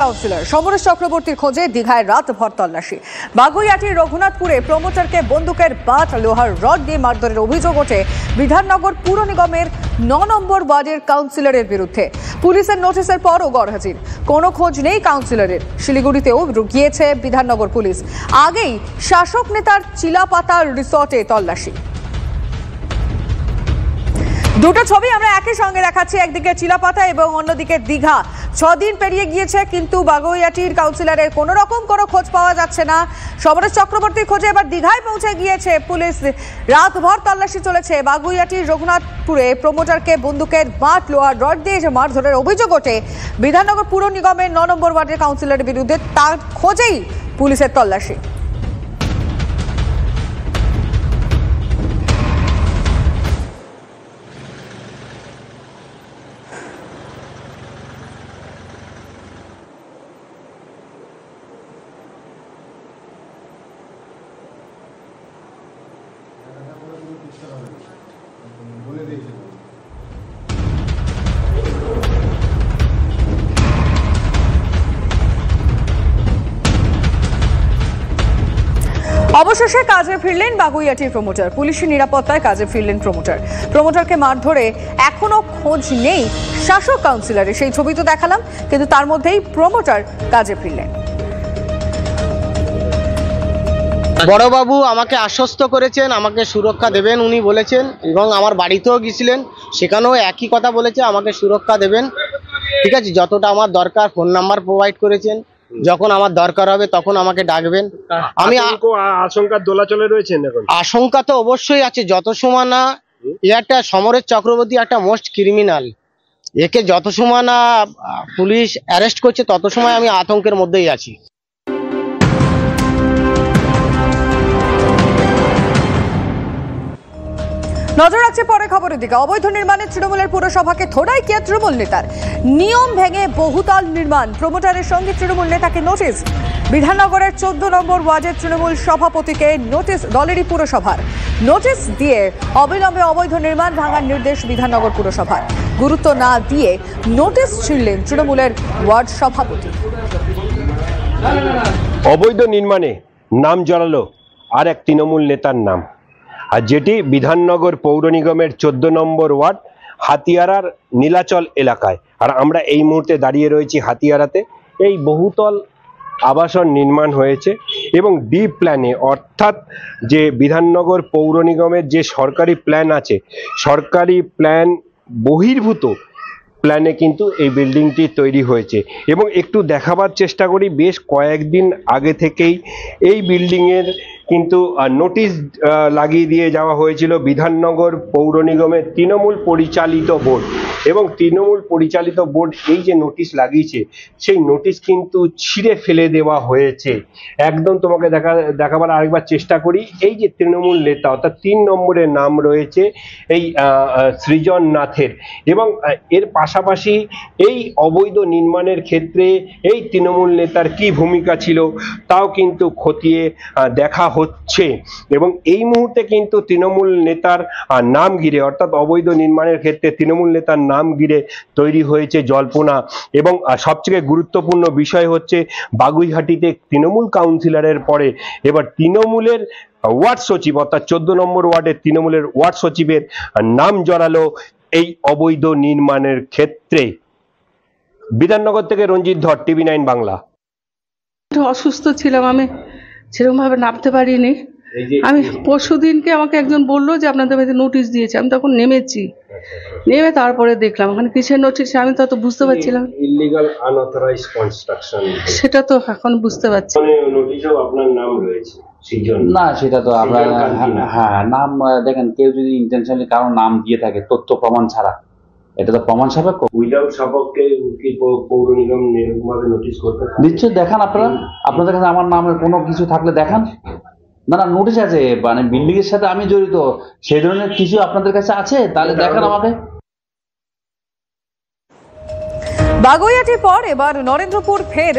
Councillor Samaresh চক্রবর্তীর খোঁজে দীঘায় রাতভর তল্লাশি। বাগুইআটির রঘুনাথপুরে প্রমোটারকে বন্দুকের বাট লোহার রড দিয়ে মারধরের অভিযোগ ওঠে বিধাননগর পুর নিগমের ৯ নম্বর ওয়ার্ডের কাউন্সিলরের বিরুদ্ধে। পুলিশের নোটিশের পরও গড়হাজির, কোনো খোঁজ নেই কাউন্সিলরের। শিলিগুড়িতেও গিয়েছে বিধাননগর পুলিশ। আগেই শাসক নেতার চিলাপাতা রিসর্টে তল্লাশি। দুটো ছবি আমরা একই সঙ্গে দেখাচ্ছি, একদিকে চিলাপাতা এবং অন্যদিকে দীঘা। ৬ দিন পেরিয়ে গিয়েছে, কিন্তু বাগুইআটির কাউন্সিলরের কোনো রকম কোনো খোঁজ পাওয়া যাচ্ছে না। সমরেশ চক্রবর্তীর খোঁজে এবার দীঘায় পৌঁছে গিয়েছে পুলিশ। রাতভর তল্লাশি চলেছে। বাগুইআটির রঘুনাথপুরে প্রমোটারকে বন্দুকের বাট লোহার রড দিয়ে মারধরের অভিযোগ ওঠে বিধাননগর পুর নিগমের ৯ নম্বর ওয়ার্ডের কাউন্সিলরের বিরুদ্ধে। তার খোঁজেই পুলিশের তল্লাশি। অবশেষে কাজে ফিরলেন বাগুইআটির প্রমোটার। পুলিশের নিরাপত্তায় কাজে ফিরলেন প্রমোটারকে মারধরে এখনো খোঁজ নেই শাসক কাউন্সিলরের। সেই ছবি তো দেখালাম, কিন্তু তার মধ্যেই প্রমোটার কাজে ফিরলেন। বড়বাবু আমাকে আশ্বস্ত করেছেন, আমাকে সুরক্ষা দেবেন উনি বলেছেন, এবং আমার বাড়িতেও গিয়েছিলেন, সেখানেও একই কথা বলেছে, আমাকে সুরক্ষা দেবেন। ঠিক আছে, যতটা আমার দরকার ফোন নাম্বার প্রোভাইড করেছেন, যখন আমার দরকার হবে তখন আমাকে ডাকবেন। আমি আশঙ্কার দোলাচলে রয়েছেন এখন? আশঙ্কা তো অবশ্যই আছে, যত সময় না একটা সমরেশ চক্রবর্তী একটা মোস্ট ক্রিমিনাল, একে যত সময় না পুলিশ অ্যারেস্ট করছে তত সময় আমি আতঙ্কের মধ্যেই আছি। নজর রাখছে পরে খবরের দিকে। অবৈধ নির্মাণে তৃণমূলের পুরসভাকে থোড়াই কে তৃণমূল নেতার। নিয়ম ভেঙে বহুতল নির্মাণ, প্রমোটারের সঙ্গে তৃণমূল নেতাকে নোটিশ। বিধাননগরের ১৪ নম্বর ওয়ার্ডের তৃণমূল সভাপতিকে নোটিশ দলেরই পুরসভার। নোটিশ দিয়ে অবিলম্বে অবৈধ নির্মাণ ভাঙার নির্দেশ বিধাননগর পুরসভার। গুরুত্ব না দিয়ে নোটিশ ছিঁড়লেন তৃণমূলের ওয়ার্ড সভাপতি। অবৈধ নির্মাণে নাম জড়ালো আর এক তৃণমূল নেতার নাম, আর যেটি বিধাননগর পৌর নিগমের ১৪ নম্বর ওয়ার্ড হাতিয়ারার নীলাচল এলাকায়। আর আমরা এই মুহূর্তে দাঁড়িয়ে রয়েছি হাতিয়ারাতে। এই বহুতল আবাসন নির্মাণ হয়েছে এবং ডি প্ল্যানে, অর্থাৎ যে বিধাননগর পৌর নিগমের যে সরকারি প্ল্যান আছে, সরকারি প্ল্যান বহির্ভূত প্ল্যানে কিন্তু এই বিল্ডিংটি তৈরি হয়েছে। এবং একটু দেখাবার চেষ্টা করি, বেশ কয়েকদিন আগে থেকেই এই বিল্ডিংয়ের কিন্তু নোটিশ লাগিয়ে দিয়ে যাওয়া হয়েছিল বিধাননগর পৌর নিগমের তৃণমূল পরিচালিত বোর্ড। এবং তৃণমূল পরিচালিত বোর্ড এই যে নোটিশ লাগিয়েছে, সেই নোটিশ কিন্তু ছিঁড়ে ফেলে দেওয়া হয়েছে। একদম তোমাকে দেখাবার আরেকবার চেষ্টা করি। এই যে তৃণমূল নেতা, অর্থাৎ ৩ নম্বরের নাম রয়েছে এই সৃজন নাথের, এবং এর পাশাপাশি এই অবৈধ নির্মাণের ক্ষেত্রে এই তৃণমূল নেতার কি ভূমিকা ছিল তাও কিন্তু খতিয়ে দেখা হচ্ছে। এবং এই মুহূর্তে কিন্তু তৃণমূল নেতার নাম ঘিরে, অর্থাৎ অবৈধ নির্মাণের ক্ষেত্রে তৃণমূল নেতার নাম ঘিরে তৈরি হয়েছে জল্পনা। এবং সবচেয়ে গুরুত্বপূর্ণ বিষয় হচ্ছে বাগুইআটিতে তৃণমূল কাউন্সিলরের পরে এবার তৃণমূলের ওয়ার্ড সচিব, অর্থাৎ ১৪ নম্বর ওয়ার্ডের তৃণমূলের ওয়ার্ড সচিবের নাম জড়ালো এই অবৈধ নির্মাণের ক্ষেত্রে। বিধাননগর থেকে রঞ্জিত ধর, TV9 বাংলা। অসুস্থ ছিলাম, আমি সেরকম ভাবে নামতে পারিনি। আমি পরশুদিনকে আমাকে একজন বললো যে আপনাদের বাড়িতে নোটিশ দিয়েছে। আমি তখন নেমেছি, নেমে তারপরে দেখলাম ওখানে কিসের নোটিশ, আমি তো বুঝতে পারছিলাম। ইলিগাল আনঅথরাইজড কনস্ট্রাকশন, সেটা তো এখন বুঝতে পারছি। নোটিশেও আপনার নাম রয়েছে না, সেটা তো আপনার হ্যাঁ নাম দেখেন, কেউ যদি ইন্টেনশনালি কারো নাম দিয়ে থাকে তথ্য প্রমাণ ছাড়া, এটা তো প্রমাণ সাপেক্ষ। উইদাউট সাপেক্ষে কি পৌর নিগম নির্ভরভাবে নোটিশ করতে পারে? নিশ্চয়ই দেখান আপনারা, আপনাদের কাছে আমার নামের কোনো কিছু থাকলে দেখান। না নোটিশ আছে, মানে বিল্ডিং এর সাথে আমি জড়িত, সেই ধরনের কিছু আপনাদের কাছে আছে, তাহলে দেখান আমাকে। বাগুইআটির পর এবার নরেন্দ্রপুর ফের